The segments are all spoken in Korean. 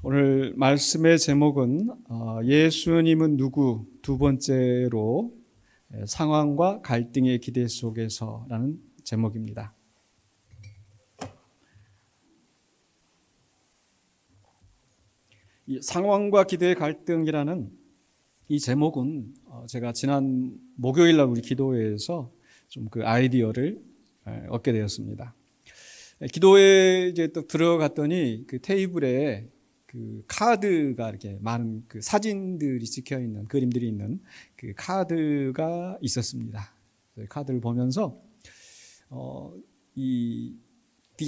오늘 말씀의 제목은 예수님은 누구? 두 번째로 상황과 갈등의 기대 속에서라는 제목입니다. 이 상황과 기대의 갈등이라는 이 제목은 제가 지난 목요일 날 우리 기도회에서 좀 그 아이디어를 얻게 되었습니다. 기도회에 이제 또 들어갔더니 그 테이블에 그 카드가 이렇게 많은 그 사진들이 찍혀 있는 그림들이 있는 그 카드가 있었습니다. 카드를 보면서 이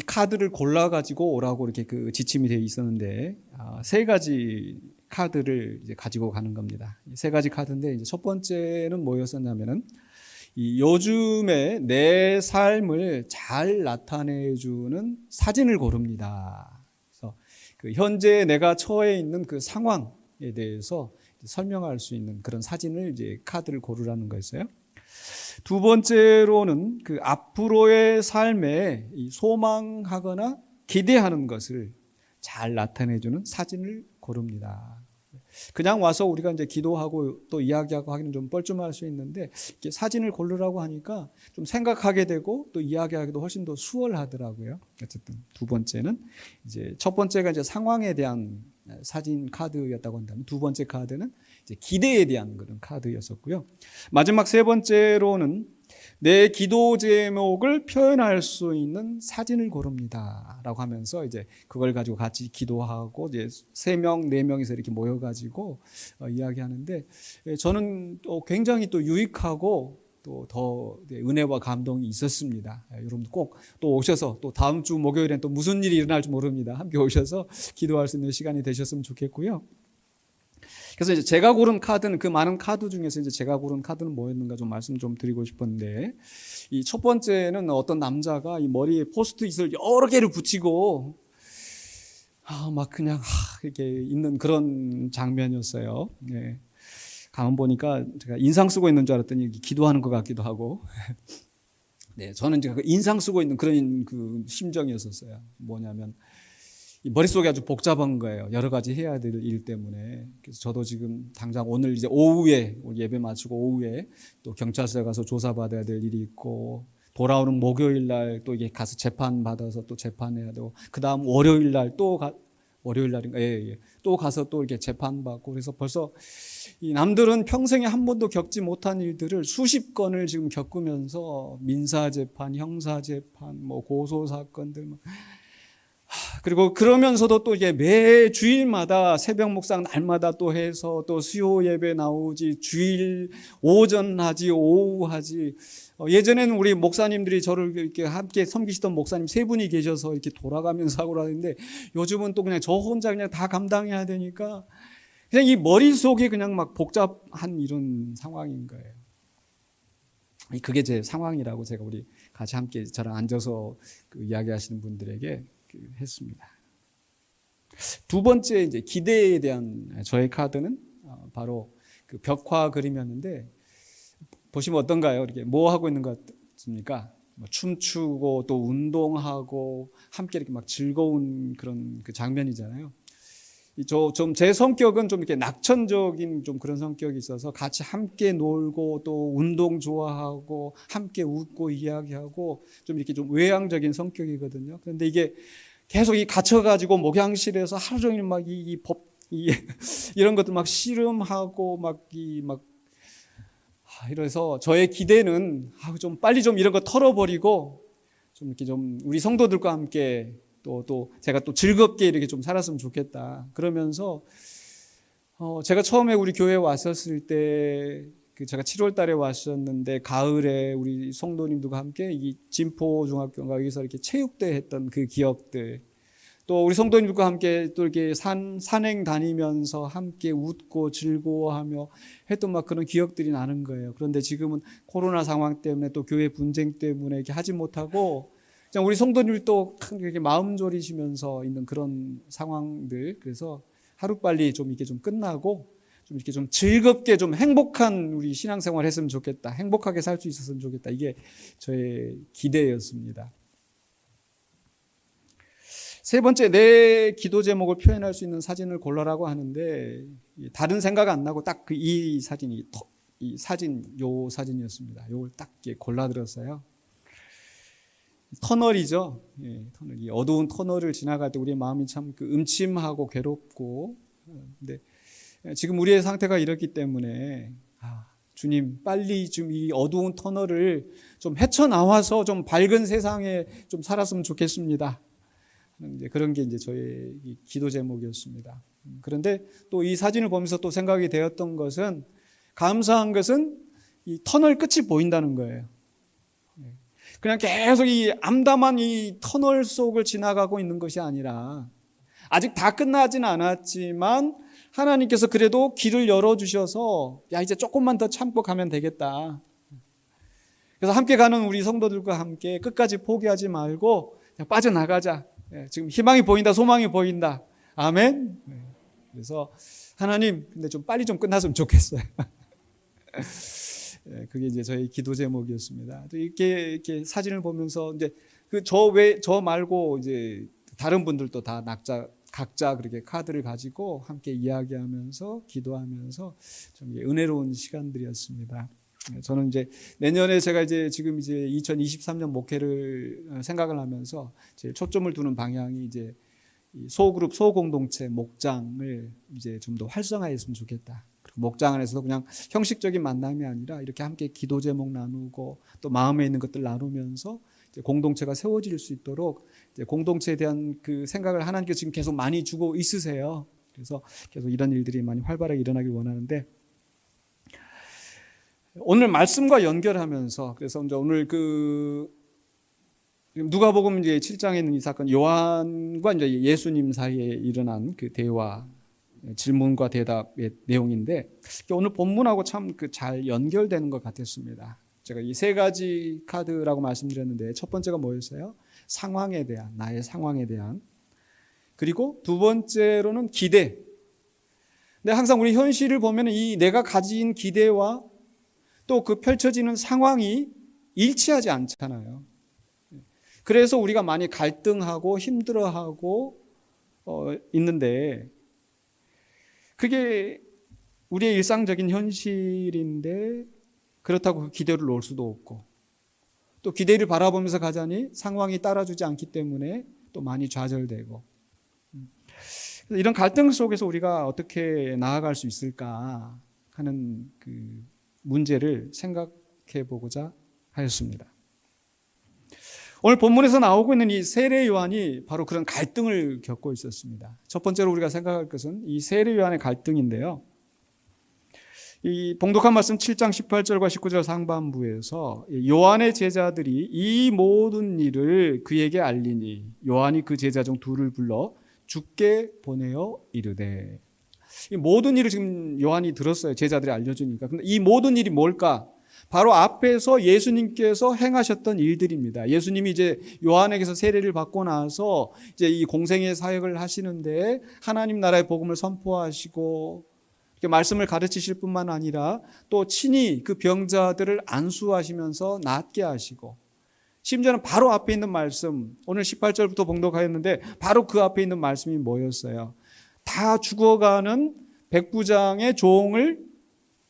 카드를 골라 가지고 오라고 이렇게 그 지침이 되어 있었는데 세 가지 카드를 이제 가지고 가는 겁니다. 세 가지 카드인데 이제 첫 번째는 뭐였었냐면은 이 요즘에 내 삶을 잘 나타내주는 사진을 고릅니다. 그래서 그 현재 내가 처해 있는 그 상황에 대해서 설명할 수 있는 그런 사진을 이제 카드를 고르라는 거였어요. 두 번째로는 그 앞으로의 삶에 소망하거나 기대하는 것을 잘 나타내주는 사진을 고릅니다. 그냥 와서 우리가 이제 기도하고 또 이야기하고 하기는 좀 뻘쭘할 수 있는데 이렇게 사진을 고르라고 하니까 좀 생각하게 되고 또 이야기하기도 훨씬 더 수월하더라고요. 어쨌든 두 번째는 이제 첫 번째가 이제 상황에 대한 사진 카드였다고 한다면 두 번째 카드는 이제 기대에 대한 그런 카드였었고요. 마지막 세 번째로는 내 기도 제목을 표현할 수 있는 사진을 고릅니다라고 하면서 이제 그걸 가지고 같이 기도하고 이제 3명, 4명이서 이렇게 모여가지고 이야기하는데 저는 또 굉장히 또 유익하고 또 더 은혜와 감동이 있었습니다. 여러분도 꼭 또 오셔서 또 다음 주 목요일엔 또 무슨 일이 일어날지 모릅니다. 함께 오셔서 기도할 수 있는 시간이 되셨으면 좋겠고요. 그래서 이제 제가 고른 카드는 그 많은 카드 중에서 이제 제가 고른 카드는 뭐였는가 좀 말씀 좀 드리고 싶었는데 이 첫 번째는 어떤 남자가 이 머리에 포스트잇을 여러 개를 붙이고 막 그냥 이렇게 있는 그런 장면이었어요. 네. 가만 보니까 제가 인상 쓰고 있는 줄 알았더니 기도하는 것 같기도 하고. 네, 저는 이제 인상 쓰고 있는 그런 그 심정이었었어요. 뭐냐면 이 머릿속이 아주 복잡한 거예요. 여러 가지 해야 될 일 때문에. 그래서 저도 지금 당장 오늘 이제 오후에 예배 마치고 오후에 또 경찰서에 가서 조사받아야 될 일이 있고 돌아오는 목요일 날 또 이게 가서 재판 받아서 또 재판해야 되고 그다음 월요일 날 또 월요일 날인가 또 가서 또 이렇게 재판 받고 그래서 벌써 이 남들은 평생에 한 번도 겪지 못한 일들을 수십 건을 지금 겪으면서 민사 재판, 형사 재판, 뭐 고소 사건들 그리고 그러면서도 또 이게 매 주일마다 새벽 묵상 날마다 또 해서 또 수요 예배 나오지 주일 오전 하지 오후 하지 예전에는 우리 목사님들이 저를 이렇게 함께 섬기시던 목사님 3분이 계셔서 이렇게 돌아가면서 하고 그러는데 요즘은 또 그냥 저 혼자 그냥 다 감당해야 되니까 그냥 이 머릿속이 그냥 막 복잡한 이런 상황인 거예요. 그게 제 상황이라고 제가 우리 같이 함께 저랑 앉아서 그 이야기하시는 분들에게 했습니다. 두 번째 이제 기대에 대한 저의 카드는 바로 그 벽화 그림이었는데 보시면 어떤가요? 이렇게 뭐 하고 있는 것 같습니까? 춤추고 또 운동하고 함께 이렇게 막 즐거운 그런 그 장면이잖아요. 좀 제 성격은 좀 이렇게 낙천적인 좀 그런 성격이 있어서 같이 함께 놀고 또 운동 좋아하고 함께 웃고 이야기하고 좀 이렇게 좀 외향적인 성격이거든요. 그런데 이게 계속 갇혀가지고 목양실에서 하루 종일 막 이런 것들 막 씨름하고 이래서 저의 기대는 좀 빨리 좀 이런 거 털어버리고 좀 이렇게 좀 우리 성도들과 함께 또 제가 또 즐겁게 이렇게 좀 살았으면 좋겠다. 그러면서 제가 처음에 우리 교회에 왔었을 때 제가 7월 달에 왔었는데 가을에 우리 성도님들과 함께 이 진포 중학교가 여기서 이렇게 체육대회 했던 그 기억들 또 우리 성도님들과 함께 또 이렇게 산행 다니면서 함께 웃고 즐거워하며 했던 막 그런 기억들이 나는 거예요. 그런데 지금은 코로나 상황 때문에 또 교회 분쟁 때문에 이렇게 하지 못하고 그냥 우리 성도님들도 이렇게 마음 졸이시면서 있는 그런 상황들 그래서 하루빨리 좀 이렇게 좀 끝나고 좀 이렇게 좀 즐겁게 좀 행복한 우리 신앙생활 했으면 좋겠다. 행복하게 살 수 있었으면 좋겠다. 이게 저의 기대였습니다. 세 번째, 내 기도 제목을 표현할 수 있는 사진을 골라라고 하는데 다른 생각 안 나고 딱 이 사진이 요 사진이었습니다. 요걸 딱 골라들었어요. 터널이죠. 예, 터널. 이 어두운 터널을 지나갈 때 우리의 마음이 참 음침하고 괴롭고, 근데 지금 우리의 상태가 이렇기 때문에 주님 빨리 좀 이 어두운 터널을 좀 헤쳐나와서 좀 밝은 세상에 좀 살았으면 좋겠습니다. 이제 그런 게 이제 저의 기도 제목이었습니다. 그런데 또 이 사진을 보면서 또 생각이 되었던 것은, 감사한 것은 이 터널 끝이 보인다는 거예요. 그냥 계속 이 암담한 이 터널 속을 지나가고 있는 것이 아니라, 아직 다 끝나진 않았지만 하나님께서 그래도 길을 열어주셔서 야 이제 조금만 더 참고 가면 되겠다. 그래서 함께 가는 우리 성도들과 함께 끝까지 포기하지 말고 빠져나가자. 지금 희망이 보인다, 소망이 보인다. 아멘. 그래서 하나님, 근데 좀 빨리 좀 끝났으면 좋겠어요. 그게 이제 저희 기도 제목이었습니다. 이렇게 사진을 보면서 이제 저 말고 이제 다른 분들도 다 각자 그렇게 카드를 가지고 함께 이야기하면서 기도하면서 좀 은혜로운 시간들이었습니다. 저는 이제 내년에 제가 이제 지금 이제 2023년 목회를 생각을 하면서 제일 초점을 두는 방향이 이제 소그룹, 소공동체, 목장을 이제 좀 더 활성화했으면 좋겠다. 그리고 목장 안에서도 그냥 형식적인 만남이 아니라 이렇게 함께 기도 제목 나누고 또 마음에 있는 것들 나누면서 이제 공동체가 세워질 수 있도록 이제 공동체에 대한 그 생각을 하나님께서 지금 계속 많이 주고 있으세요. 그래서 계속 이런 일들이 많이 활발하게 일어나길 원하는데, 오늘 말씀과 연결하면서, 그래서 이제 오늘 누가복음 이제 7장에 있는 이 사건, 요한과 이제 예수님 사이에 일어난 그 대화, 질문과 대답의 내용인데, 오늘 본문하고 참 잘 연결되는 것 같았습니다. 제가 이 세 가지 카드라고 말씀드렸는데, 첫 번째가 뭐였어요? 상황에 대한, 나의 상황에 대한. 그리고 두 번째로는 기대. 근데 항상 우리 현실을 보면 이 내가 가진 기대와 또 그 펼쳐지는 상황이 일치하지 않잖아요. 그래서 우리가 많이 갈등하고 힘들어하고 있는데, 그게 우리의 일상적인 현실인데 그렇다고 그 기대를 놓을 수도 없고, 또 기대를 바라보면서 가자니 상황이 따라주지 않기 때문에 또 많이 좌절되고, 이런 갈등 속에서 우리가 어떻게 나아갈 수 있을까 하는 그 문제를 생각해 보고자 하였습니다. 오늘 본문에서 나오고 있는 이 세례 요한이 바로 그런 갈등을 겪고 있었습니다. 첫 번째로 우리가 생각할 것은 이 세례 요한의 갈등인데요. 이 봉독한 말씀 7장 18절과 19절 상반부에서 요한의 제자들이 이 모든 일을 그에게 알리니 요한이 그 제자 중 둘을 불러 주께 보내어 이르되. 이 모든 일을 지금 요한이 들었어요. 제자들이 알려주니까. 근데 이 모든 일이 뭘까? 바로 앞에서 예수님께서 행하셨던 일들입니다. 예수님이 이제 요한에게서 세례를 받고 나서 이제 이 공생의 사역을 하시는데 하나님 나라의 복음을 선포하시고 이렇게 말씀을 가르치실 뿐만 아니라 또 친히 그 병자들을 안수하시면서 낫게 하시고, 심지어는 바로 앞에 있는 말씀, 오늘 18절부터 봉독하였는데 바로 그 앞에 있는 말씀이 뭐였어요? 다 죽어가는 백부장의 종을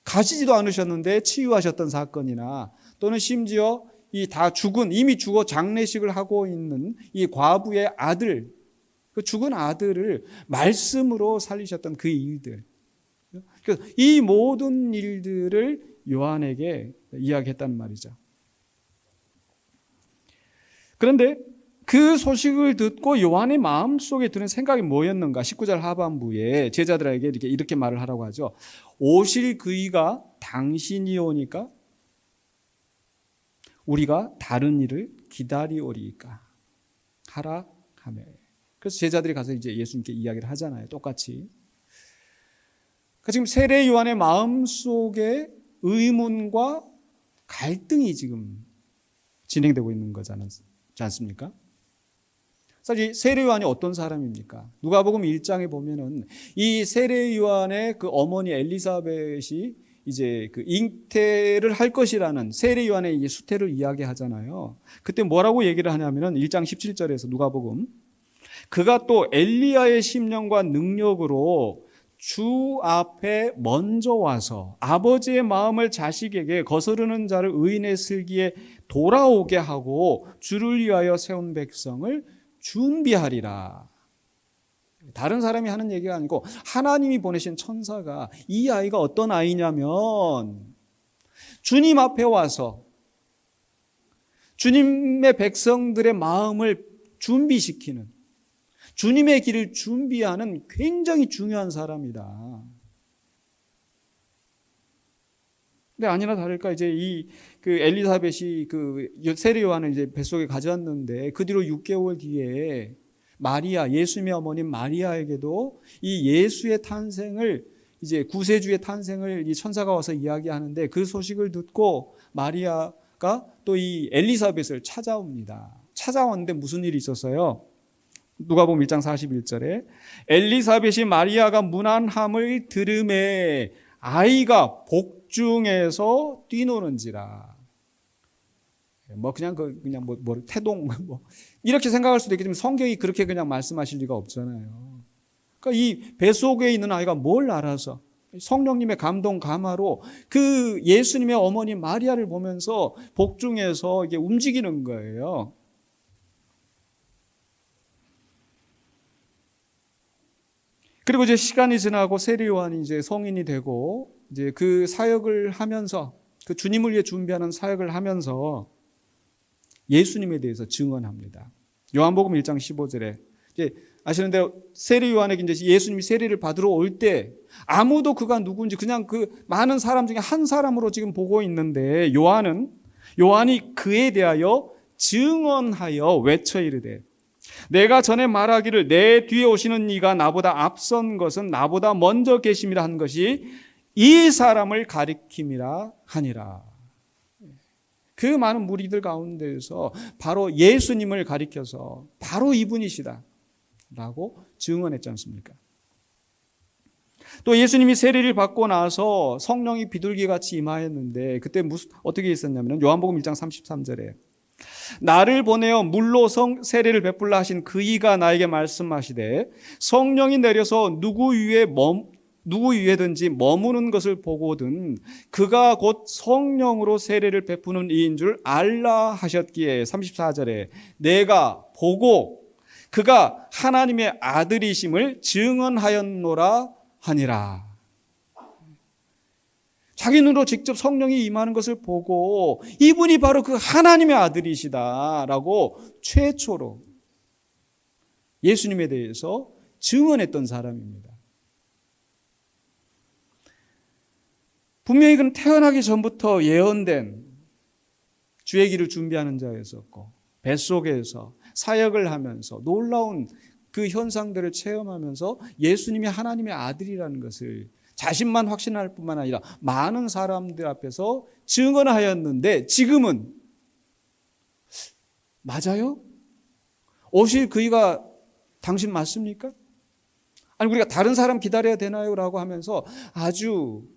가시지도 않으셨는데 치유하셨던 사건이나, 또는 심지어 이 다 죽은, 이미 죽어 장례식을 하고 있는 이 과부의 아들, 그 죽은 아들을 말씀으로 살리셨던 그 일들, 이 모든 일들을 요한에게 이야기했단 말이죠. 그런데 그 소식을 듣고 요한의 마음속에 드는 생각이 뭐였는가? 19절 하반부에 제자들에게 이렇게 말을 하라고 하죠. 오실 그이가 당신이 오니까 우리가 다른 일을 기다리오리까 하라 하매. 그래서 제자들이 가서 이제 예수님께 이야기를 하잖아요. 똑같이. 그러니까 지금 세례 요한의 마음속에 의문과 갈등이 지금 진행되고 있는 거지 않습니까? 사실 세례 요한이 어떤 사람입니까? 누가복음 1장에 보면은 이 세례 요한의 그 어머니 엘리사벳이 이제 그 잉태를 할 것이라는 세례 요한의 이 수태를 이야기하잖아요. 그때 뭐라고 얘기를 하냐면은 1장 17절에서 누가복음, 그가 또 엘리야의 심령과 능력으로 주 앞에 먼저 와서 아버지의 마음을 자식에게 거스르는 자를 의인의 슬기에 돌아오게 하고 주를 위하여 세운 백성을 준비하리라. 다른 사람이 하는 얘기가 아니고 하나님이 보내신 천사가 이 아이가 어떤 아이냐면 주님 앞에 와서 주님의 백성들의 마음을 준비시키는, 주님의 길을 준비하는 굉장히 중요한 사람이다. 근데 아니나 다를까 이제 그 엘리사벳이 그 세례 요한을 이제 뱃속에 가져왔는데 그 뒤로 6개월 뒤에 마리아, 예수님의 어머님 마리아에게도 이 예수의 탄생을, 이제 구세주의 탄생을 이 천사가 와서 이야기하는데 그 소식을 듣고 마리아가 또 이 엘리사벳을 찾아옵니다. 찾아왔는데 무슨 일이 있었어요? 누가복음 1장 41절에 엘리사벳이 마리아가 문안함을 들음에 아이가 복중에서 뛰노는지라. 뭐 그냥 태동 뭐 이렇게 생각할 수도 있겠지만 성경이 그렇게 그냥 말씀하실 리가 없잖아요. 그러니까 이 뱃속에 있는 아이가 뭘 알아서 성령님의 감동 감화로 그 예수님의 어머니 마리아를 보면서 복중에서 이게 움직이는 거예요. 그리고 이제 시간이 지나고 세례 요한이 이제 성인이 되고 이제 그 사역을 하면서 그 주님을 위해 준비하는 사역을 하면서 예수님에 대해서 증언합니다. 요한복음 1장 15절에 이제 아시는 대로 세례 요한에게 이제 예수님이 세례를 받으러 올 때 아무도 그가 누구인지 그냥 그 많은 사람 중에 한 사람으로 지금 보고 있는데 요한이 그에 대하여 증언하여 외쳐 이르되 내가 전에 말하기를 내 뒤에 오시는 이가 나보다 앞선 것은 나보다 먼저 계심이라 한 것이 이 사람을 가리킴이라 하니라. 그 많은 무리들 가운데에서 바로 예수님을 가리켜서 바로 이분이시다 라고 증언했지 않습니까? 또 예수님이 세례를 받고 나서 성령이 비둘기같이 임하였는데 그때 어떻게 있었냐면 요한복음 1장 33절에 나를 보내어 물로 세례를 베풀라 하신 그 이가 나에게 말씀하시되 성령이 내려서 누구 위에든지 머무는 것을 보거든 그가 곧 성령으로 세례를 베푸는 이인 줄 알라 하셨기에 34절에 내가 보고 그가 하나님의 아들이심을 증언하였노라 하니라. 자기 눈으로 직접 성령이 임하는 것을 보고 이분이 바로 그 하나님의 아들이시다라고 최초로 예수님에 대해서 증언했던 사람입니다. 분명히 그는 태어나기 전부터 예언된 주의 길을 준비하는 자였었고 뱃속에서 사역을 하면서 놀라운 그 현상들을 체험하면서 예수님이 하나님의 아들이라는 것을 자신만 확신할 뿐만 아니라 많은 사람들 앞에서 증언하였는데 지금은 맞아요? 오실 그이가 당신 맞습니까? 아니 우리가 다른 사람 기다려야 되나요? 라고 하면서 아주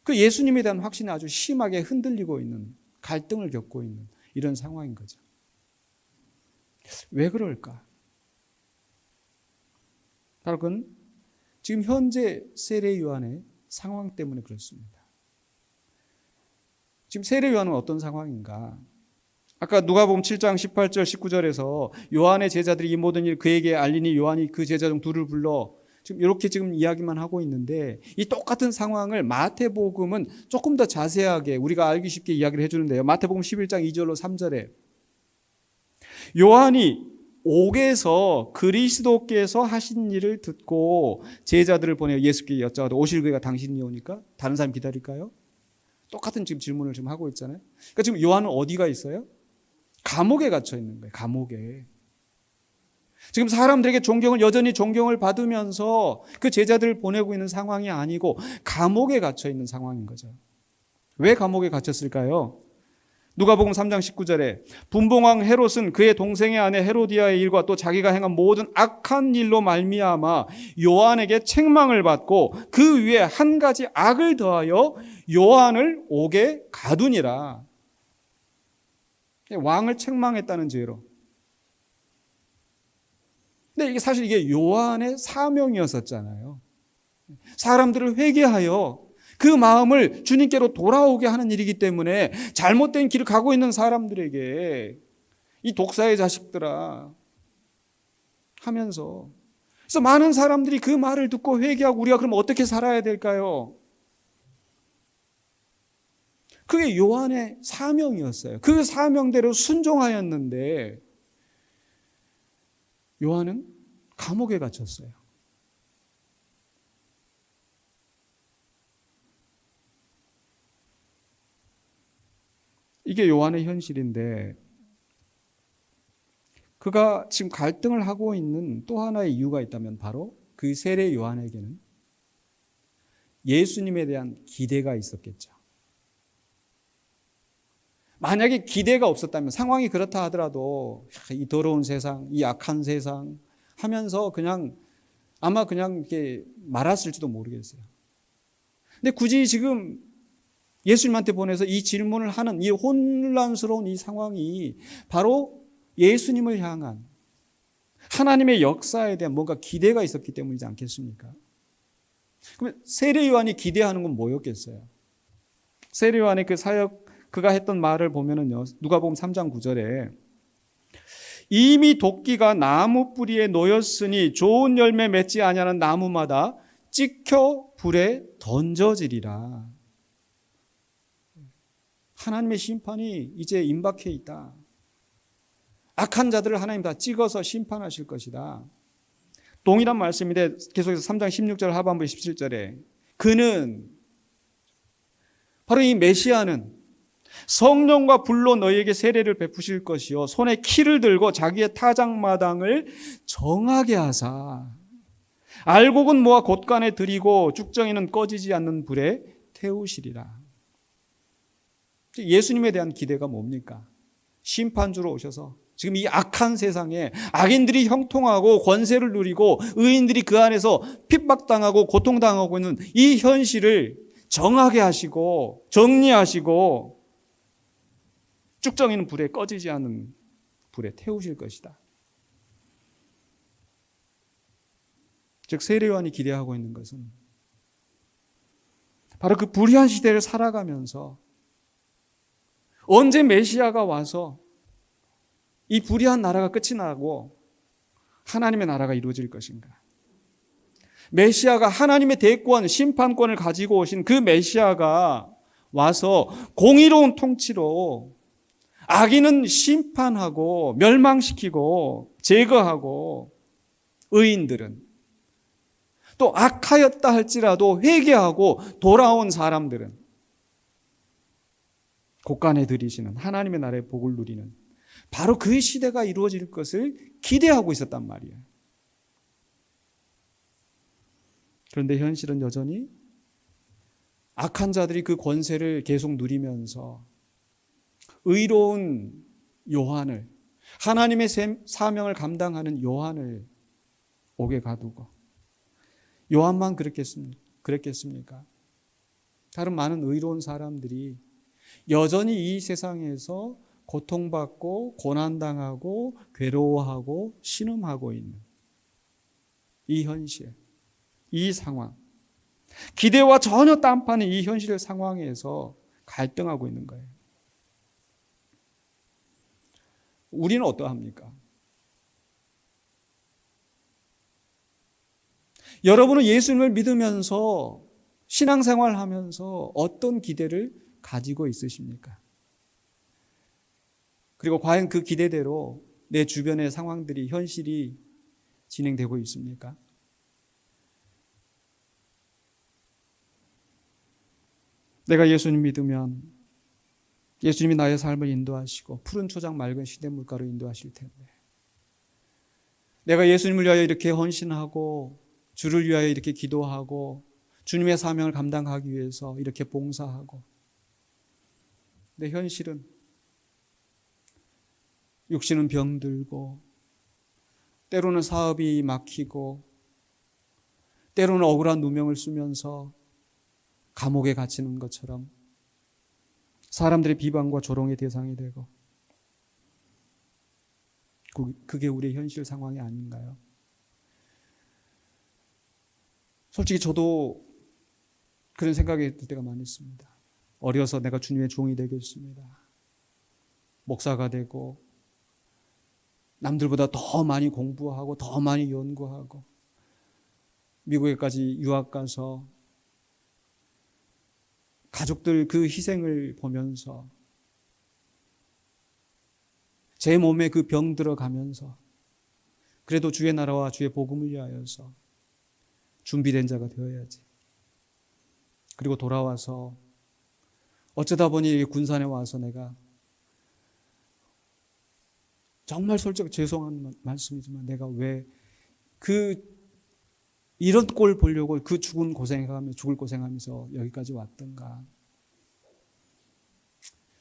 그 예수님에 대한 확신이 아주 심하게 흔들리고 있는, 갈등을 겪고 있는 이런 상황인 거죠. 왜 그럴까? 바로 그건 지금 현재 세례 요한의 상황 때문에 그렇습니다. 지금 세례 요한은 어떤 상황인가? 아까 누가복음 7장 18절 19절에서 요한의 제자들이 이 모든 일 그에게 알리니 요한이 그 제자 중 둘을 불러 지금 이렇게 지금 이야기만 하고 있는데 이 똑같은 상황을 마태복음은 조금 더 자세하게 우리가 알기 쉽게 이야기를 해주는데요. 마태복음 11장 2절로 3절에 요한이 옥에서 그리스도께서 하신 일을 듣고 제자들을 보내 예수께 여쭤가도 오실 그가 당신이 오니까 다른 사람 기다릴까요? 똑같은 지금 질문을 지금 하고 있잖아요. 그러니까 지금 요한은 어디가 있어요? 감옥에 갇혀 있는 거예요. 감옥에. 지금 사람들에게 여전히 존경을 받으면서 그 제자들을 보내고 있는 상황이 아니고 감옥에 갇혀 있는 상황인 거죠. 왜 감옥에 갇혔을까요? 누가복음 3장 19절에 분봉왕 헤롯은 그의 동생의 아내 헤로디아의 일과 또 자기가 행한 모든 악한 일로 말미암아 요한에게 책망을 받고 그 위에 한 가지 악을 더하여 요한을 옥에 가두니라. 왕을 책망했다는 죄로. 근데 이게 사실 이게 요한의 사명이었었잖아요. 사람들을 회개하여 그 마음을 주님께로 돌아오게 하는 일이기 때문에 잘못된 길을 가고 있는 사람들에게 이 독사의 자식들아 하면서, 그래서 많은 사람들이 그 말을 듣고 회개하고 우리가 그럼 어떻게 살아야 될까요? 그게 요한의 사명이었어요. 그 사명대로 순종하였는데 요한은 감옥에 갇혔어요. 이게 요한의 현실인데, 그가 지금 갈등을 하고 있는 또 하나의 이유가 있다면 바로 그 세례 요한에게는 예수님에 대한 기대가 있었겠죠. 만약에 기대가 없었다면, 상황이 그렇다 하더라도 이 더러운 세상, 이 악한 세상 하면서 그냥 아마 그냥 이렇게 말았을지도 모르겠어요. 근데 굳이 지금 예수님한테 보내서 이 질문을 하는 이 혼란스러운 이 상황이 바로 예수님을 향한 하나님의 역사에 대한 뭔가 기대가 있었기 때문이지 않겠습니까? 그러면 세례 요한이 기대하는 건 뭐였겠어요? 세례 요한의 그 사역, 그가 했던 말을 보면은요, 누가복음 3장 9절에 이미 도끼가 나무 뿌리에 놓였으니 좋은 열매 맺지 아니하는 나무마다 찍혀 불에 던져지리라. 하나님의 심판이 이제 임박해 있다. 악한 자들을 하나님 다 찍어서 심판하실 것이다. 동일한 말씀인데 계속해서 3장 16절 하반부 17절에 그는, 바로 이 메시아는 성령과 불로 너희에게 세례를 베푸실 것이요 손에 키를 들고 자기의 타작마당을 정하게 하사 알곡은 모아 곳간에 들이고 쭉정이는 꺼지지 않는 불에 태우시리라. 예수님에 대한 기대가 뭡니까? 심판주로 오셔서 지금 이 악한 세상에 악인들이 형통하고 권세를 누리고 의인들이 그 안에서 핍박당하고 고통당하고 있는 이 현실을 정하게 하시고 정리하시고 쭉정이는 불에 꺼지지 않는 불에 태우실 것이다. 즉 세례 요한이 기대하고 있는 것은 바로 그 불의한 시대를 살아가면서 언제 메시아가 와서 이 불의한 나라가 끝이 나고 하나님의 나라가 이루어질 것인가? 메시아가 하나님의 대권, 심판권을 가지고 오신 그 메시아가 와서 공의로운 통치로 악인은 심판하고 멸망시키고 제거하고 의인들은 또 악하였다 할지라도 회개하고 돌아온 사람들은 곳간에 들이시는 하나님의 나라의 복을 누리는 바로 그 시대가 이루어질 것을 기대하고 있었단 말이에요. 그런데 현실은 여전히 악한 자들이 그 권세를 계속 누리면서 의로운 요한을, 하나님의 사명을 감당하는 요한을 옥에 가두고, 요한만 그랬겠습니까? 다른 많은 의로운 사람들이 여전히 이 세상에서 고통받고 고난당하고 괴로워하고 신음하고 있는 이 현실, 이 상황, 기대와 전혀 딴판의 이 현실 상황에서 갈등하고 있는 거예요. 우리는 어떠합니까? 여러분은 예수님을 믿으면서 신앙생활을 하면서 어떤 기대를 가지고 있으십니까? 그리고 과연 그 기대대로 내 주변의 상황들이, 현실이 진행되고 있습니까? 내가 예수님 믿으면 예수님이 나의 삶을 인도하시고 푸른 초장 맑은 시냇물가로 인도하실 텐데, 내가 예수님을 위하여 이렇게 헌신하고 주를 위하여 이렇게 기도하고 주님의 사명을 감당하기 위해서 이렇게 봉사하고, 내 현실은 육신은 병들고 때로는 사업이 막히고 때로는 억울한 누명을 쓰면서 감옥에 갇히는 것처럼 사람들의 비방과 조롱의 대상이 되고, 그게 우리의 현실 상황이 아닌가요? 솔직히 저도 그런 생각이 들 때가 많이 있습니다. 어려서 내가 주님의 종이 되겠습니다. 목사가 되고 남들보다 더 많이 공부하고 더 많이 연구하고 미국에까지 유학 가서 가족들 그 희생을 보면서 제 몸에 그 병 들어가면서 그래도 주의 나라와 주의 복음을 위하여서 준비된 자가 되어야지. 그리고 돌아와서 어쩌다 보니 군산에 와서 내가 정말 솔직히 죄송한 말씀이지만 내가 왜 이런 꼴 보려고 죽을 고생하면서 여기까지 왔던가.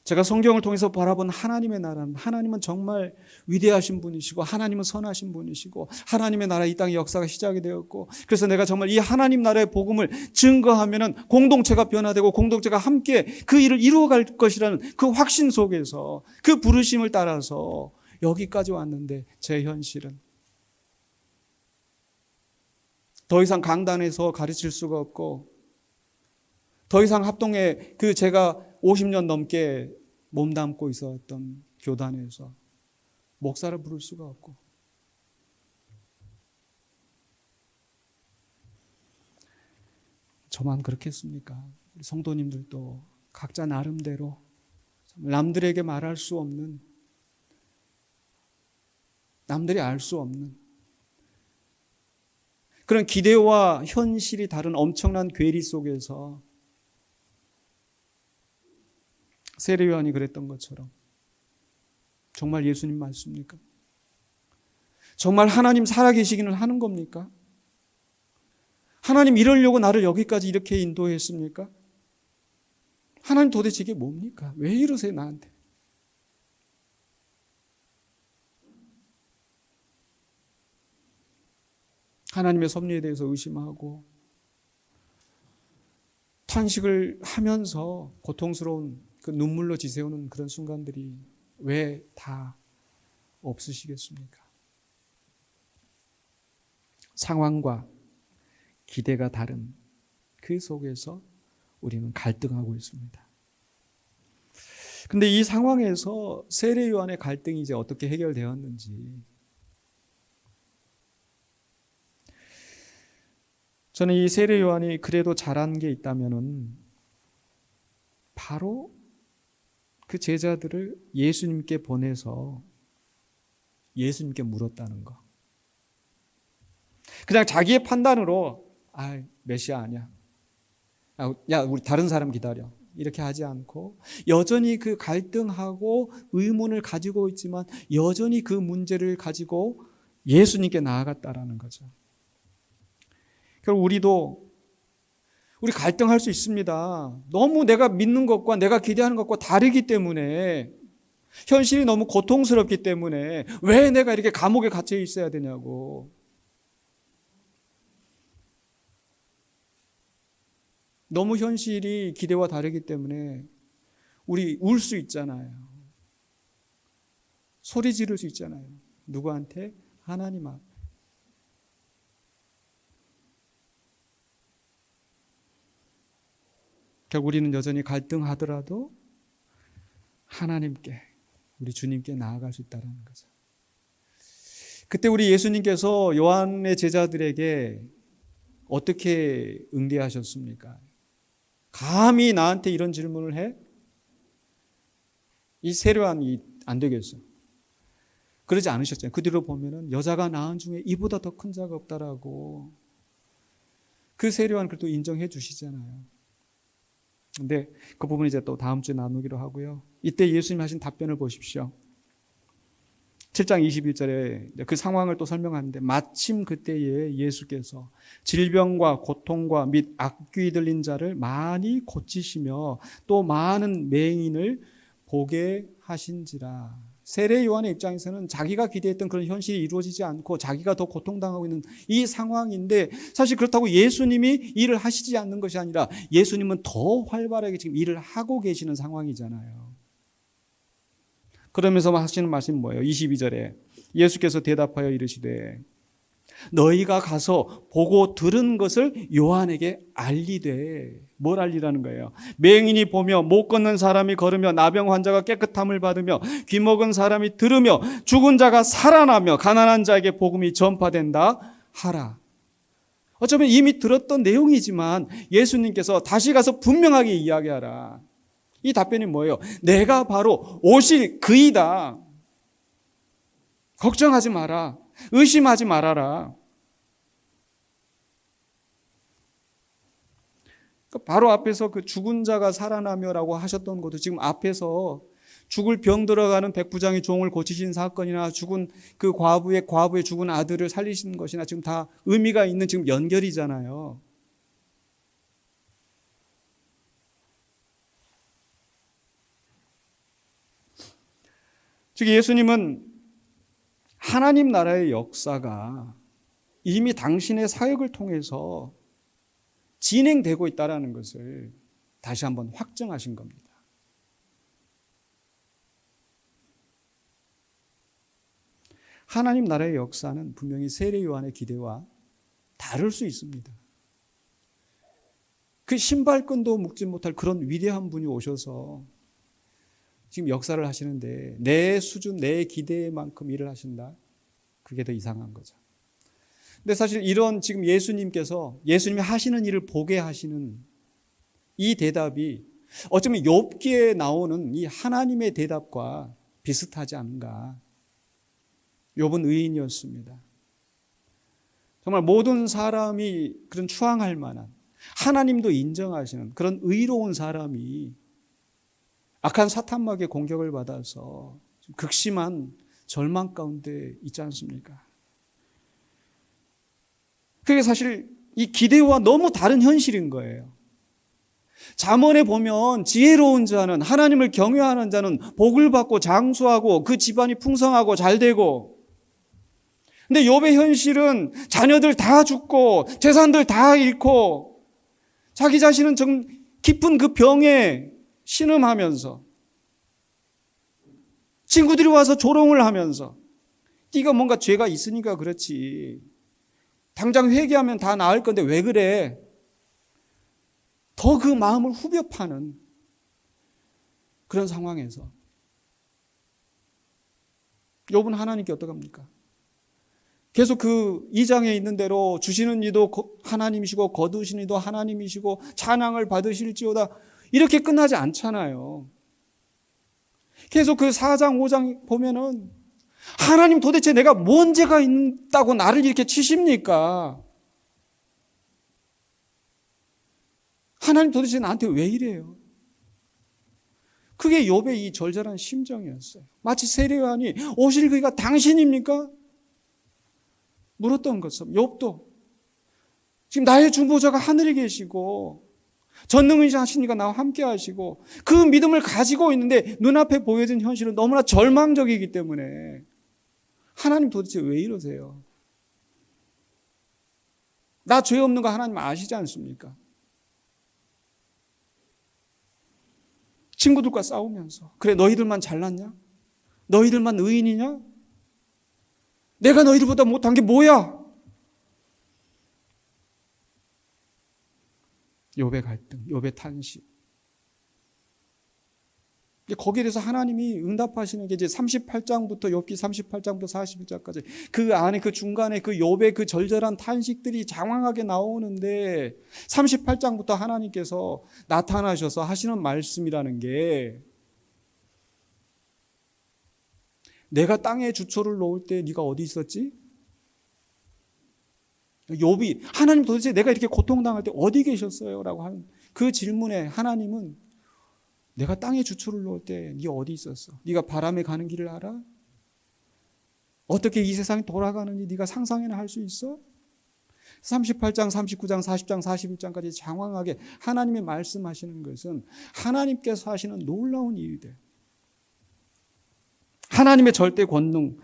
제가 성경을 통해서 바라본 하나님의 나라는, 하나님은 정말 위대하신 분이시고 하나님은 선하신 분이시고 하나님의 나라 이 땅의 역사가 시작이 되었고, 그래서 내가 정말 이 하나님 나라의 복음을 증거하면은 공동체가 변화되고 공동체가 함께 그 일을 이루어갈 것이라는 그 확신 속에서 그 부르심을 따라서 여기까지 왔는데, 제 현실은 더 이상 강단에서 가르칠 수가 없고, 더 이상 합동에 제가 50년 넘게 몸담고 있었던 교단에서 목사를 부를 수가 없고, 저만 그렇겠습니까? 성도님들도 각자 나름대로 남들에게 말할 수 없는, 남들이 알 수 없는 그런 기대와 현실이 다른 엄청난 괴리 속에서 세례 요한이 그랬던 것처럼 정말 예수님 맞습니까? 정말 하나님 살아계시기는 하는 겁니까? 하나님 이러려고 나를 여기까지 이렇게 인도했습니까? 하나님 도대체 이게 뭡니까? 왜 이러세요 나한테? 하나님의 섭리에 대해서 의심하고 탄식을 하면서 고통스러운 그 눈물로 지새우는 그런 순간들이 왜 다 없으시겠습니까? 상황과 기대가 다른 그 속에서 우리는 갈등하고 있습니다. 근데 이 상황에서 세례 요한의 갈등이 이제 어떻게 해결되었는지, 저는 이 세례 요한이 그래도 잘한 게 있다면은 바로 그 제자들을 예수님께 보내서 예수님께 물었다는 거. 그냥 자기의 판단으로 메시아 아니야, 야 우리 다른 사람 기다려, 이렇게 하지 않고 여전히 그 갈등하고 의문을 가지고 있지만 여전히 그 문제를 가지고 예수님께 나아갔다라는 거죠. 결국 우리 갈등할 수 있습니다. 너무 내가 믿는 것과 내가 기대하는 것과 다르기 때문에, 현실이 너무 고통스럽기 때문에 왜 내가 이렇게 감옥에 갇혀 있어야 되냐고. 너무 현실이 기대와 다르기 때문에 우리 울 수 있잖아요. 소리 지를 수 있잖아요. 누구한테? 하나님 앞. 결국 우리는 여전히 갈등하더라도 하나님께, 우리 주님께 나아갈 수 있다는 거죠. 그때 우리 예수님께서 요한의 제자들에게 어떻게 응대하셨습니까? 감히 나한테 이런 질문을 해? 이 세례 요한이 안 되겠어. 그러지 않으셨잖아요. 그 뒤로 보면은 여자가 낳은 중에 이보다 더 큰 자가 없다라고 그 세례 요한 그래도 인정해 주시잖아요. 근데 그 부분 이제 또 다음 주에 나누기로 하고요. 이때 예수님이 하신 답변을 보십시오. 7장 21절에 그 상황을 또 설명하는데, 마침 그때에 예수께서 질병과 고통과 및 악귀 들린 자를 많이 고치시며 또 많은 맹인을 보게 하신지라. 세례 요한의 입장에서는 자기가 기대했던 그런 현실이 이루어지지 않고 자기가 더 고통당하고 있는 이 상황인데, 사실 그렇다고 예수님이 일을 하시지 않는 것이 아니라 예수님은 더 활발하게 지금 일을 하고 계시는 상황이잖아요. 그러면서 하시는 말씀이 뭐예요? 22절에 예수께서 대답하여 이르시되 너희가 가서 보고 들은 것을 요한에게 알리되. 뭘 알리라는 거예요? 맹인이 보며 못 걷는 사람이 걸으며 나병 환자가 깨끗함을 받으며 귀먹은 사람이 들으며 죽은 자가 살아나며 가난한 자에게 복음이 전파된다 하라. 어쩌면 이미 들었던 내용이지만 예수님께서 다시 가서 분명하게 이야기하라. 이 답변이 뭐예요? 내가 바로 오실 그이다. 걱정하지 마라. 의심하지 말아라. 바로 앞에서 그 죽은 자가 살아나며라고 하셨던 것도 지금 앞에서 죽을 병 들어가는 백부장의 종을 고치신 사건이나 죽은 그 과부의 죽은 아들을 살리신 것이나 지금 다 의미가 있는 지금 연결이잖아요. 즉 예수님은 하나님 나라의 역사가 이미 당신의 사역을 통해서 진행되고 있다는 것을 다시 한번 확증하신 겁니다. 하나님 나라의 역사는 분명히 세례 요한의 기대와 다를 수 있습니다. 그 신발끈도 묶지 못할 그런 위대한 분이 오셔서 지금 역사를 하시는데 내 수준, 내 기대만큼 일을 하신다? 그게 더 이상한 거죠. 근데 사실 이런 지금 예수님이 하시는 일을 보게 하시는 이 대답이 어쩌면 욥기에 나오는 이 하나님의 대답과 비슷하지 않은가. 욥은 의인이었습니다. 정말 모든 사람이 그런 추앙할 만한, 하나님도 인정하시는 그런 의로운 사람이 악한 사탄막의 공격을 받아서 극심한 절망 가운데 있지 않습니까? 그게 사실 이 기대와 너무 다른 현실인 거예요. 잠언에 보면 지혜로운 자는, 하나님을 경외하는 자는 복을 받고 장수하고 그 집안이 풍성하고 잘되고, 근데 욥의 현실은 자녀들 다 죽고 재산들 다 잃고 자기 자신은 좀 깊은 그 병에 신음하면서 친구들이 와서 조롱을 하면서 네가 뭔가 죄가 있으니까 그렇지. 당장 회개하면 다 나을 건데 왜 그래? 더 그 마음을 후벼 파는 그런 상황에서 욥은 하나님께 어떡합니까? 계속 그 2장에 있는 대로 주시는 이도 하나님이시고 거두시는 이도 하나님이시고 찬양을 받으실지어다 이렇게 끝나지 않잖아요. 계속 그 4장 5장 보면은 하나님 도대체 내가 뭔 죄가 있다고 나를 이렇게 치십니까? 하나님 도대체 나한테 왜 이래요? 그게 욥의 이 절절한 심정이었어요. 마치 세례 요한이 오실 그이가 당신입니까? 물었던 것처럼 욥도 지금 나의 중보자가 하늘에 계시고 전능하시니까 나와 함께 하시고 그 믿음을 가지고 있는데 눈앞에 보여진 현실은 너무나 절망적이기 때문에 하나님 도대체 왜 이러세요? 나 죄 없는 거 하나님 아시지 않습니까? 친구들과 싸우면서 그래 너희들만 잘났냐? 너희들만 의인이냐? 내가 너희들보다 못한 게 뭐야? 욥의 갈등, 욥의 탄식. 거기에 대해서 하나님이 응답하시는 게 이제 38장부터 욥기 38장부터 41장까지 그 안에 그 중간에 그 욥의 그 절절한 탄식들이 장황하게 나오는데 38장부터 하나님께서 나타나셔서 하시는 말씀이라는 게 내가 땅에 주초를 놓을 때 네가 어디 있었지? 욥이 하나님 도대체 내가 이렇게 고통당할 때 어디 계셨어요? 라고 하는 그 질문에 하나님은 내가 땅에 주초를 놓을 때 네 어디 있었어? 네가 바람에 가는 길을 알아? 어떻게 이 세상이 돌아가는지 네가 상상이나 할 수 있어? 38장, 39장, 40장, 41장까지 장황하게 하나님의 말씀하시는 것은 하나님께서 하시는 놀라운 일들, 하나님의 절대 권능,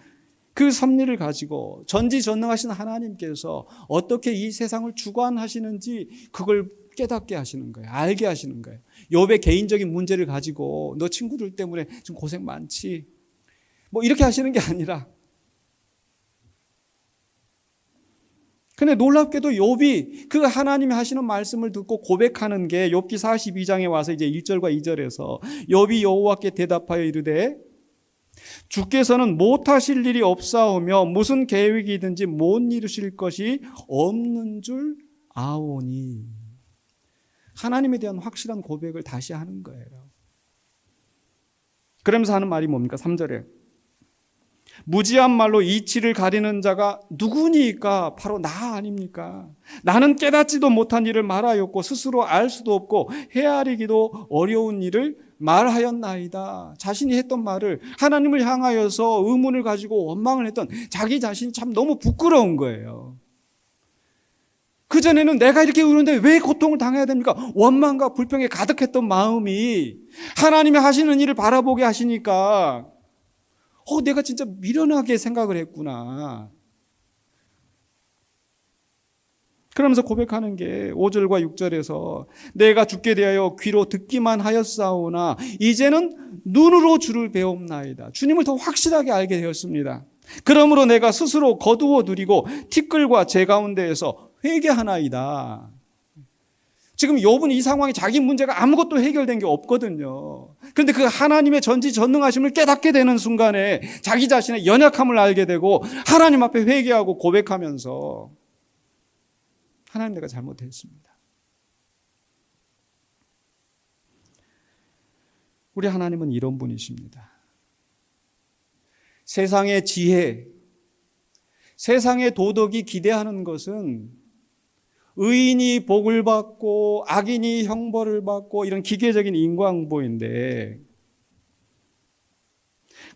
그 섭리를 가지고 전지전능하신 하나님께서 어떻게 이 세상을 주관하시는지 그걸 깨닫게 하시는 거예요. 알게 하시는 거예요. 욥의 개인적인 문제를 가지고 너 친구들 때문에 좀 고생 많지. 뭐 이렇게 하시는 게 아니라 근데 놀랍게도 욥이 그 하나님이 하시는 말씀을 듣고 고백하는 게 욥기 42장에 와서 이제 1절과 2절에서 욥이 여호와께 대답하여 이르되 주께서는 못하실 일이 없사오며 무슨 계획이든지 못 이루실 것이 없는 줄 아오니. 하나님에 대한 확실한 고백을 다시 하는 거예요. 그러면서 하는 말이 뭡니까? 3절에 무지한 말로 이치를 가리는 자가 누구니까? 바로 나 아닙니까? 나는 깨닫지도 못한 일을 말하였고 스스로 알 수도 없고 헤아리기도 어려운 일을 말하였나이다. 자신이 했던 말을 하나님을 향하여서 의문을 가지고 원망을 했던 자기 자신이 참 너무 부끄러운 거예요. 그전에는 내가 이렇게 우는데 왜 고통을 당해야 됩니까? 원망과 불평에 가득했던 마음이 하나님이 하시는 일을 바라보게 하시니까 내가 진짜 미련하게 생각을 했구나. 그러면서 고백하는 게 5절과 6절에서 내가 주께 대하여 귀로 듣기만 하였사오나 이제는 눈으로 주를 배옵나이다. 주님을 더 확실하게 알게 되었습니다. 그러므로 내가 스스로 거두어 누리고 티끌과 제 가운데에서 회개하나이다. 지금 욥은 이 상황에 자기 문제가 아무것도 해결된 게 없거든요. 그런데 그 하나님의 전지전능하심을 깨닫게 되는 순간에 자기 자신의 연약함을 알게 되고 하나님 앞에 회개하고 고백하면서 하나님, 내가 잘못했습니다. 우리 하나님은 이런 분이십니다. 세상의 지혜, 세상의 도덕이 기대하는 것은 의인이 복을 받고 악인이 형벌을 받고 이런 기계적인 인과응보인데,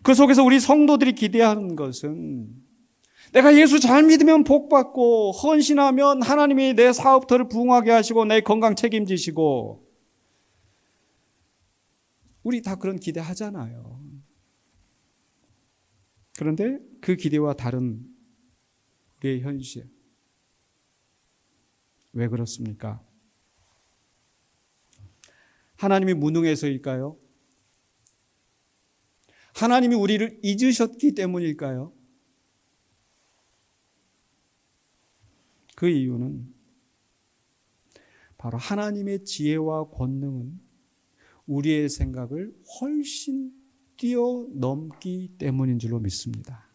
그 속에서 우리 성도들이 기대하는 것은 내가 예수 잘 믿으면 복 받고 헌신하면 하나님이 내 사업터를 부흥하게 하시고 내 건강 책임지시고, 우리 다 그런 기대 하잖아요. 그런데 그 기대와 다른 우리의 현실, 왜 그렇습니까? 하나님이 무능해서일까요? 하나님이 우리를 잊으셨기 때문일까요? 그 이유는 바로 하나님의 지혜와 권능은 우리의 생각을 훨씬 뛰어넘기 때문인 줄로 믿습니다.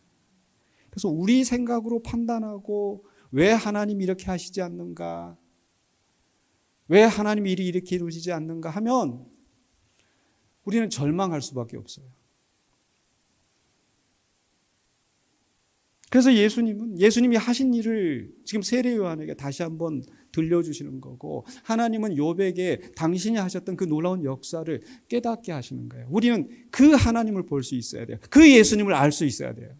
그래서 우리 생각으로 판단하고 왜 하나님이 이렇게 하시지 않는가? 왜 하나님이 일이 이렇게 이루어지지 않는가 하면 우리는 절망할 수밖에 없어요. 그래서 예수님이 하신 일을 지금 세례 요한에게 다시 한번 들려주시는 거고, 하나님은 욥에게 당신이 하셨던 그 놀라운 역사를 깨닫게 하시는 거예요. 우리는 그 하나님을 볼 수 있어야 돼요. 그 예수님을 알 수 있어야 돼요.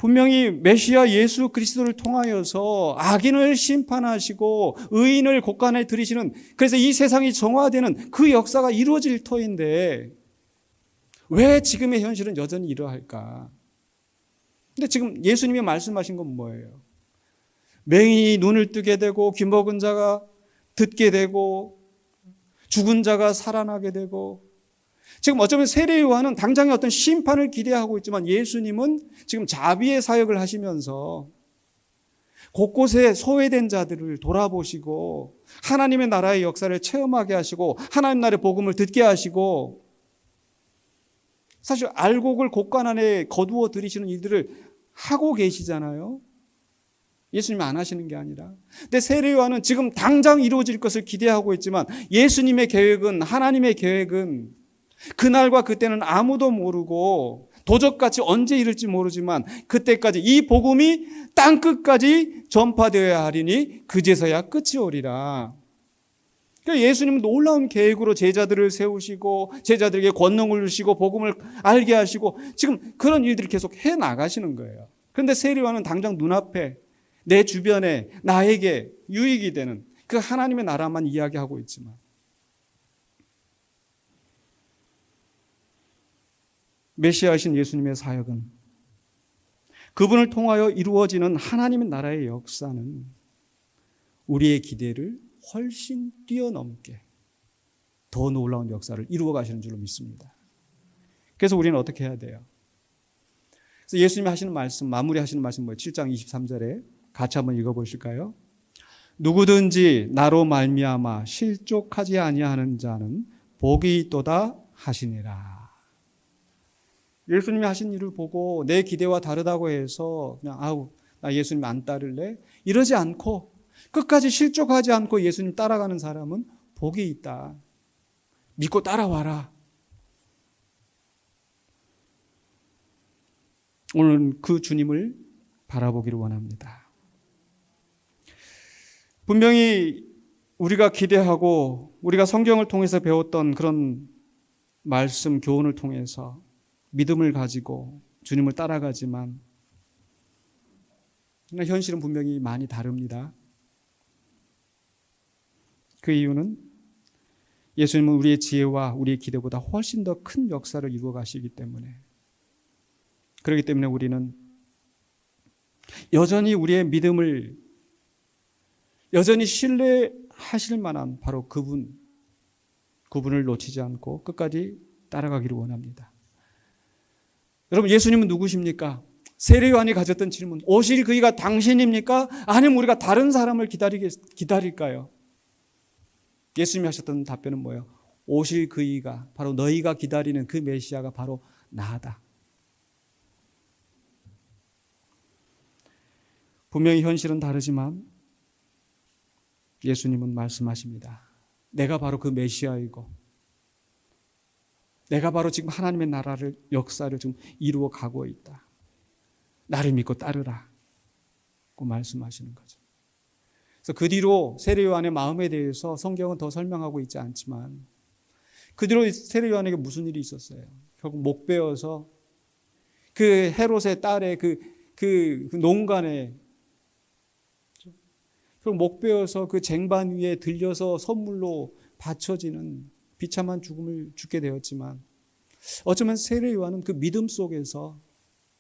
분명히 메시아 예수 그리스도를 통하여서 악인을 심판하시고 의인을 곳간에 들이시는, 그래서 이 세상이 정화되는 그 역사가 이루어질 터인데 왜 지금의 현실은 여전히 이러할까? 근데 지금 예수님이 말씀하신 건 뭐예요? 맹인이 눈을 뜨게 되고 귀먹은 자가 듣게 되고 죽은 자가 살아나게 되고, 지금 어쩌면 세례 요한은 당장의 어떤 심판을 기대하고 있지만 예수님은 지금 자비의 사역을 하시면서 곳곳에 소외된 자들을 돌아보시고 하나님의 나라의 역사를 체험하게 하시고 하나님 나라의 복음을 듣게 하시고, 사실 알곡을 곳간 안에 거두어 들이시는 일들을 하고 계시잖아요. 예수님이 안 하시는 게 아니라. 근데 세례 요한은 지금 당장 이루어질 것을 기대하고 있지만 예수님의 계획은, 하나님의 계획은 그날과 그때는 아무도 모르고 도적같이 언제 이룰지 모르지만 그때까지 이 복음이 땅끝까지 전파되어야 하리니 그제서야 끝이 오리라. 그러니까 예수님은 놀라운 계획으로 제자들을 세우시고 제자들에게 권능을 주시고 복음을 알게 하시고 지금 그런 일들을 계속 해나가시는 거예요. 그런데 세례 요한은 당장 눈앞에 내 주변에 나에게 유익이 되는 그 하나님의 나라만 이야기하고 있지만, 메시아이신 예수님의 사역은, 그분을 통하여 이루어지는 하나님의 나라의 역사는 우리의 기대를 훨씬 뛰어넘게 더 놀라운 역사를 이루어 가시는 줄로 믿습니다. 그래서 우리는 어떻게 해야 돼요? 그래서 예수님이 하시는 말씀, 마무리하시는 말씀 뭐예요? 7장 23절에 같이 한번 읽어보실까요? 누구든지 나로 말미암아 실족하지 아니하는 자는 복이 있도다 하시니라. 예수님이 하신 일을 보고 내 기대와 다르다고 해서 그냥 나 예수님 안 따를래? 이러지 않고 끝까지 실족하지 않고 예수님 따라가는 사람은 복이 있다. 믿고 따라와라. 오늘 그 주님을 바라보기를 원합니다. 분명히 우리가 기대하고 우리가 성경을 통해서 배웠던 그런 말씀, 교훈을 통해서 믿음을 가지고 주님을 따라가지만 현실은 분명히 많이 다릅니다. 그 이유는 예수님은 우리의 지혜와 우리의 기대보다 훨씬 더 큰 역사를 이루어 가시기 때문에, 그렇기 때문에 우리는 여전히 우리의 믿음을 여전히 신뢰하실 만한 바로 그분을 놓치지 않고 끝까지 따라가기를 원합니다. 여러분, 예수님은 누구십니까? 세례요한이 가졌던 질문, 오실 그이가 당신입니까? 아니면 우리가 다른 사람을 기다릴까요? 예수님이 하셨던 답변은 뭐예요? 오실 그이가, 바로 너희가 기다리는 그 메시아가 바로 나다. 분명히 현실은 다르지만 예수님은 말씀하십니다. 내가 바로 그 메시아이고 내가 바로 지금 하나님의 나라를, 역사를 지금 이루어 가고 있다. 나를 믿고 따르라 고 말씀하시는 거죠. 그래서 그 뒤로 세례요한의 마음에 대해서 성경은 더 설명하고 있지 않지만 그 뒤로 세례요한에게 무슨 일이 있었어요? 결국 목 베어서 그 헤롯의 딸의 그 농간에 목 베어서 그 쟁반 위에 들려서 선물로 바쳐지는 비참한 죽음을 죽게 되었지만, 어쩌면 세례 요한은 그 믿음 속에서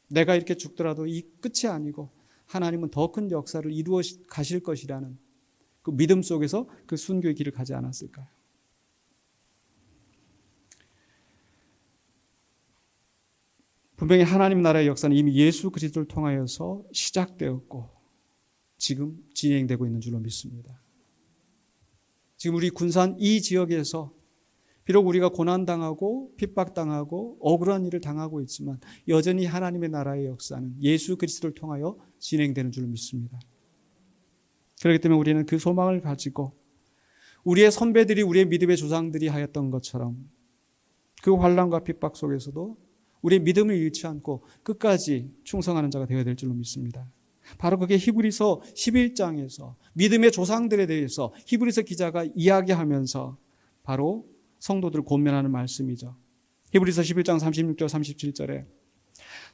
내가 이렇게 죽더라도 이 끝이 아니고 하나님은 더 큰 역사를 이루어 가실 것이라는 그 믿음 속에서 그 순교의 길을 가지 않았을까요? 분명히 하나님 나라의 역사는 이미 예수 그리스도를 통하여서 시작되었고 지금 진행되고 있는 줄로 믿습니다. 지금 우리 군산 이 지역에서 비록 우리가 고난당하고 핍박당하고 억울한 일을 당하고 있지만 여전히 하나님의 나라의 역사는 예수 그리스도를 통하여 진행되는 줄로 믿습니다. 그렇기 때문에 우리는 그 소망을 가지고 우리의 선배들이, 우리의 믿음의 조상들이 하였던 것처럼 그 환난과 핍박 속에서도 우리의 믿음을 잃지 않고 끝까지 충성하는 자가 되어야 될 줄로 믿습니다. 바로 그게 히브리서 11장에서 믿음의 조상들에 대해서 히브리서 기자가 이야기하면서 바로 성도들을 권면하는 말씀이죠. 히브리서 11장 36절 37절에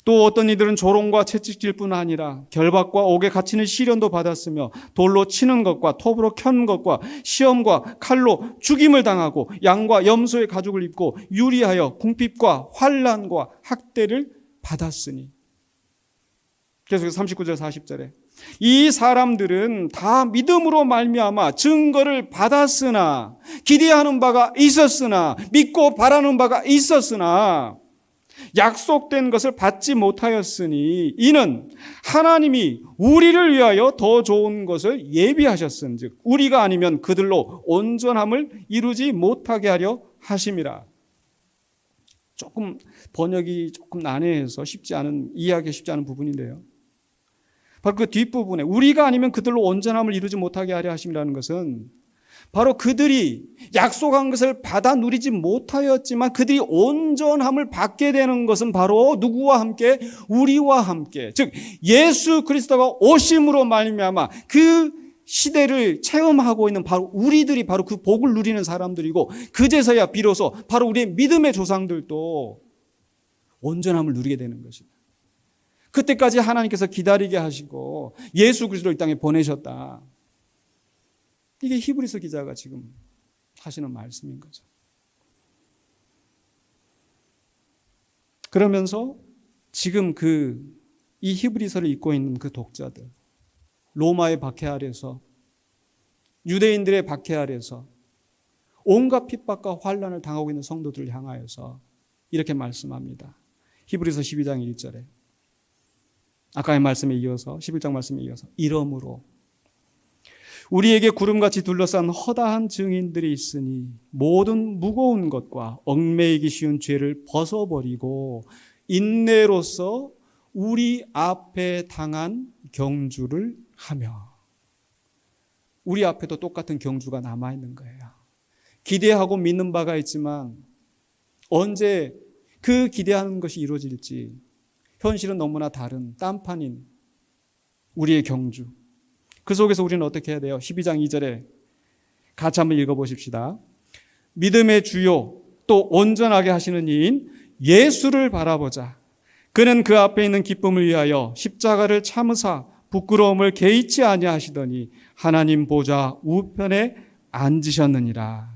또 어떤 이들은 조롱과 채찍질 뿐 아니라 결박과 옥에 갇히는 시련도 받았으며 돌로 치는 것과 톱으로 켠 것과 시험과 칼로 죽임을 당하고 양과 염소의 가죽을 입고 유리하여 궁핍과 환난과 학대를 받았으니. 계속해서 39절 40절에 이 사람들은 다 믿음으로 말미암아 증거를 받았으나 기대하는 바가 있었으나 믿고 바라는 바가 있었으나 약속된 것을 받지 못하였으니 이는 하나님이 우리를 위하여 더 좋은 것을 예비하셨은즉 우리가 아니면 그들로 온전함을 이루지 못하게 하려 하심이라. 조금 번역이 조금 난해해서 이해하기 쉽지 않은 부분인데요. 바로 그 뒷부분에 우리가 아니면 그들로 온전함을 이루지 못하게 하려 하심이라는 것은 바로 그들이 약속한 것을 받아 누리지 못하였지만 그들이 온전함을 받게 되는 것은 바로 누구와 함께? 우리와 함께. 즉 예수 그리스도가 오심으로 말미암아 그 시대를 체험하고 있는 바로 우리들이 바로 그 복을 누리는 사람들이고 그제서야 비로소 바로 우리의 믿음의 조상들도 온전함을 누리게 되는 것입니다. 그때까지 하나님께서 기다리게 하시고 예수 그리스도를 이 땅에 보내셨다. 이게 히브리서 기자가 지금 하시는 말씀인 거죠. 그러면서 지금 이 히브리서를 읽고 있는 그 독자들, 로마의 박해 아래서, 유대인들의 박해 아래서 온갖 핍박과 환난을 당하고 있는 성도들을 향하여서 이렇게 말씀합니다. 히브리서 12장 1절에 아까의 말씀에 이어서 11장 말씀에 이어서 이러므로 우리에게 구름같이 둘러싼 허다한 증인들이 있으니 모든 무거운 것과 얽매이기 쉬운 죄를 벗어버리고 인내로서 우리 앞에 당한 경주를 하며. 우리 앞에도 똑같은 경주가 남아있는 거예요. 기대하고 믿는 바가 있지만 언제 그 기대하는 것이 이루어질지 현실은 너무나 다른 딴판인 우리의 경주. 그 속에서 우리는 어떻게 해야 돼요? 12장 2절에 같이 한번 읽어보십시다. 믿음의 주요 또 온전하게 하시는 이인 예수를 바라보자. 그는 그 앞에 있는 기쁨을 위하여 십자가를 참으사 부끄러움을 개의치 아니하시더니 하나님 보좌 우편에 앉으셨느니라.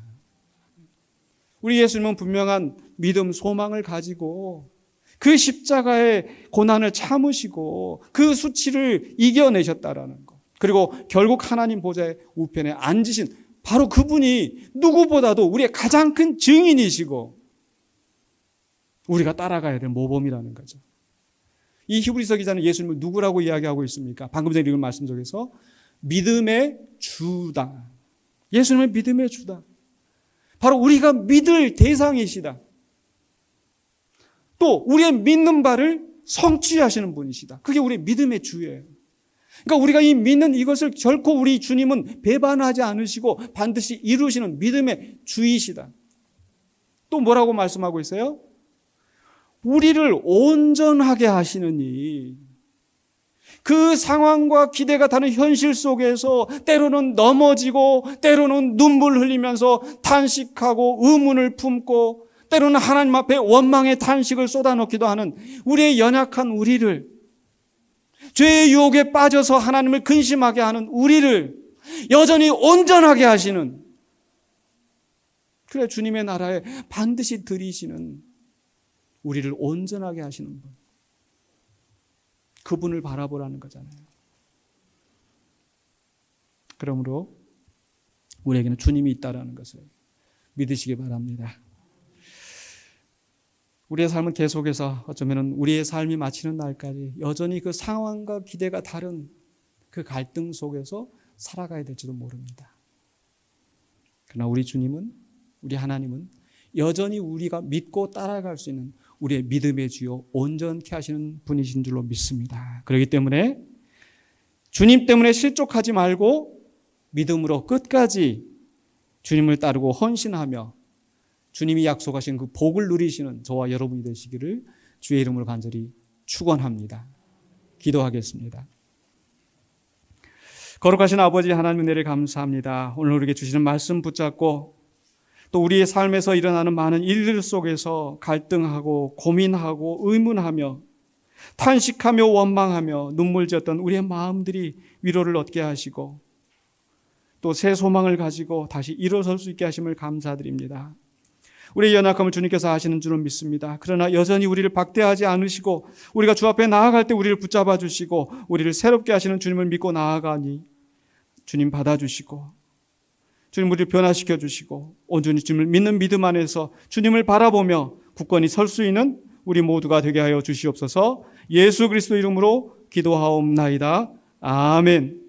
우리 예수님은 분명한 믿음, 소망을 가지고 그 십자가의 고난을 참으시고 그 수치를 이겨내셨다라는 것. 그리고 결국 하나님 보좌의 우편에 앉으신 바로 그분이 누구보다도 우리의 가장 큰 증인이시고 우리가 따라가야 될 모범이라는 거죠. 이 히브리서 기자는 예수님을 누구라고 이야기하고 있습니까? 방금 전에 읽은 말씀 속에서 믿음의 주다. 예수님은 믿음의 주다. 바로 우리가 믿을 대상이시다. 또 우리의 믿는 바를 성취하시는 분이시다. 그게 우리의 믿음의 주예요. 그러니까 우리가 이 믿는 이것을 결코 우리 주님은 배반하지 않으시고 반드시 이루시는 믿음의 주이시다. 또 뭐라고 말씀하고 있어요? 우리를 온전하게 하시느니. 그 상황과 기대가 다른 현실 속에서 때로는 넘어지고 때로는 눈물 흘리면서 탄식하고 의문을 품고 때로는 하나님 앞에 원망의 탄식을 쏟아놓기도 하는 우리의 연약한 우리를, 죄의 유혹에 빠져서 하나님을 근심하게 하는 우리를 여전히 온전하게 하시는, 그래 주님의 나라에 반드시 들이시는 우리를 온전하게 하시는 분, 그분을 바라보라는 거잖아요. 그러므로 우리에게는 주님이 있다라는 것을 믿으시기 바랍니다. 우리의 삶은 계속해서 어쩌면 우리의 삶이 마치는 날까지 여전히 그 상황과 기대가 다른 그 갈등 속에서 살아가야 될지도 모릅니다. 그러나 우리 주님은, 우리 하나님은 여전히 우리가 믿고 따라갈 수 있는 우리의 믿음의 주요 온전케 하시는 분이신 줄로 믿습니다. 그렇기 때문에 주님 때문에 실족하지 말고 믿음으로 끝까지 주님을 따르고 헌신하며 주님이 약속하신 그 복을 누리시는 저와 여러분이 되시기를 주의 이름으로 간절히 축원합니다. 기도하겠습니다. 거룩하신 아버지 하나님 은혜를 감사합니다. 오늘 우리에게 주시는 말씀 붙잡고 또 우리의 삶에서 일어나는 많은 일들 속에서 갈등하고 고민하고 의문하며 탄식하며 원망하며 눈물 지었던 우리의 마음들이 위로를 얻게 하시고 또 새 소망을 가지고 다시 일어설 수 있게 하심을 감사드립니다. 우리의 연약함을 주님께서 아시는 줄은 믿습니다. 그러나 여전히 우리를 박대하지 않으시고 우리가 주 앞에 나아갈 때 우리를 붙잡아 주시고 우리를 새롭게 하시는 주님을 믿고 나아가니 주님 받아주시고 주님 우리를 변화시켜 주시고 온전히 주님을 믿는 믿음 안에서 주님을 바라보며 굳건히 설 수 있는 우리 모두가 되게 하여 주시옵소서. 예수 그리스도 이름으로 기도하옵나이다. 아멘.